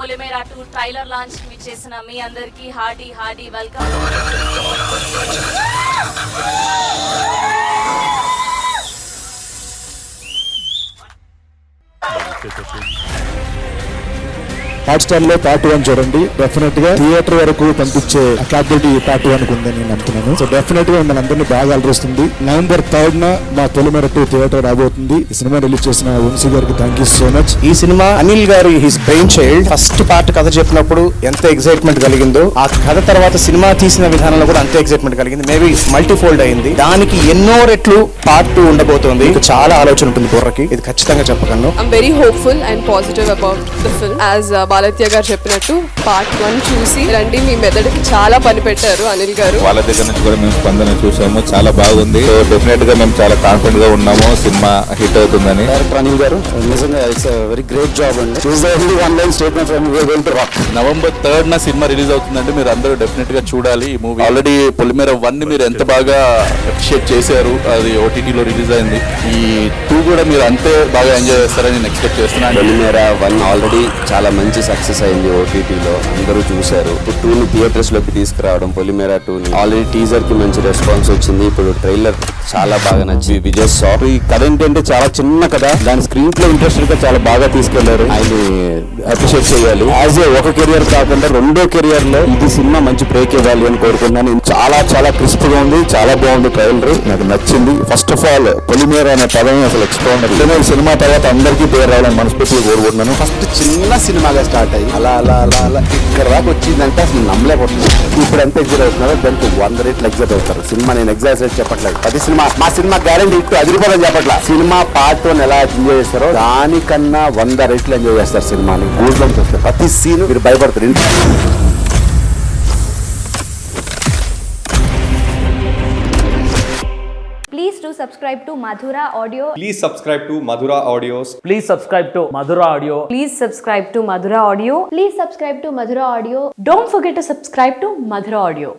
పొలిమేర 2 trailer launch కి చేసిన మీ అందరికీ హార్డీ వెల్కమ్. హాట్‌స్టార్ లో పార్ట్ 1 చూడండి. డెఫినెట్ గా థియేటర్ వరకు పంపించే క్యాపబిలిటీ పార్ట్ 1 ఉందని నేను నమ్ముతున్నాను. సో డెఫినెట్ గా మిమ్మల్ని అందరినీ బాగా అలరిస్తుంది. November 3rd మా పొలిమేర 2 థియేటర్ రాబోతుంది. ఈ సినిమా రిలీజ్ చేసిన వంశీ గారికి థ్యాంక్ యూ సో మచ్. ఈ సినిమా అనిల్ గారు his brain child. First part కథ చెప్పినప్పుడు ఎంత ఎక్సైట్మెంట్ కలిగిందో, ఆ కథ తర్వాత సినిమా తీసిన విధానంలో కూడా అంతే ఎక్సైట్మెంట్ కలిగింది. మేబీ మల్టీఫోల్డ్ అయింది. దానికి ఎన్నో రెట్లు పార్ట్ 2 ఉండబోతోంది. చాలా ఆలోచన ఉంటుంది బుర్రకి. ఇది ఖచ్చితంగా చెప్పగలను. I'm very hopeful and positive about the film. As బాలత్య గారు చెప్పినట్టు పార్ట్ 1 చూసి రండి, మీ మెదడుకి చాలా పని పెట్టారు అనిల్ గారు. వాళ్ళ దగ్గర నుంచి కూడా మేము స్పందన చూసాము, చాలా బాగుంది. సో డెఫినెట్ గా మేము చాలా కాన్ఫిడెంట్ గా ఉన్నాము సినిమా హిట్ అవుతుందని. డైరెక్టర్ అనిల్ గారు నిజంగా ఇట్స్ వెరీ గ్రేట్ జాబ్ అండి. Online statement from rock. November 3rd cinema release అవుతుందండి. మీరు అందరూ డెఫినెట్ గా చూడాలి ఈ మూవీ. ఆల్రెడీ పొలిమేర 1 మీరు ఎంత బాగా అప్రిషియేట్ చేశారు, అది ఓటీటీలో రిలీజ్ అయింది. ఈ 2 కూడా మీరు అంతే బాగా ఎంజాయ్ చేస్తారని నేను ఎక్స్పెక్ట్ చేస్తున్నాను. పొలిమేర 1 ఆల్రెడీ చాలా మంచి సక్సెస్ అయింది. ఓటీటీలో అందరూ చూశారు. ఇప్పుడు 2ని థియేటర్స్ లోకి తీసుకురావడం, పొలిమేర 2ని ఆల్రెడీ టీజర్ కి మంచి రెస్పాన్స్ వచ్చింది. ఇప్పుడు ట్రైలర్ చాలా బాగా నచ్చింది. విజయ్ సార్ ఈ కథ ఏంటంటే చాలా చిన్న కథ, దాని స్క్రీన్ ప్లే ఇంట్రెస్టెడ్ గా చాలా బాగా తీసుకెళ్లారు. ఆయన అప్రిషియేట్ చేయాలి. యాజ్ ఏ ఒక కెరియర్ కాకుండా రెండో కెరియర్ లో ఇది సినిమా మంచి బ్రేక్ ఇవ్వాలి అని కోరుకుంటున్నాను. చాలా క్రిస్ప్ గా ఉంది, చాలా బాగుంది ట్రైలర్, నాకు నచ్చింది. ఫస్ట్ ఆఫ్ ఆల్ పొలిమేర అనే పదం అసలు ఎక్స్ట్రాడినరీ. సినిమా తర్వాత అందరికీ పేరు రావాలని మనస్ఫూర్తిగా కోరుకుంటున్నాను. ఫస్ట్ చిన్న సినిమాగా స్టార్ట్ అయ్యి అలా ఇక్కడ దాకా వచ్చిందంటే అసలు నమ్మలేకపోతుంది. ఇప్పుడు ఎంత ఎగ్జైట్ అవుతున్నారో దానికి 100 రెట్లు ఎగ్జైట్ అవుతారు. సినిమా నేను ఎగ్జైట్ చెప్పట్లేదు. ప్రతి సినిమా మా సినిమా గ్యారెంటీ ఇట్టు అదిరిపోదని చెప్పట్లా. సినిమా పార్ట్ 1 ఎలా ఎంజాయ్ చేస్తారో దానికన్నా 100 రెట్లు ఎంజాయ్ చేస్తారు సినిమాని. గూస్ బంప్స్ వస్తాయి ప్రతి సీన్, మీరు భయపడతారు. Please do subscribe to Madhura Audio. Please subscribe to Madhura Audios. Please subscribe to Madhura Audio. Please subscribe to Madhura Audio. Please subscribe to Madhura Audio. Don't forget to subscribe to Madhura Audio.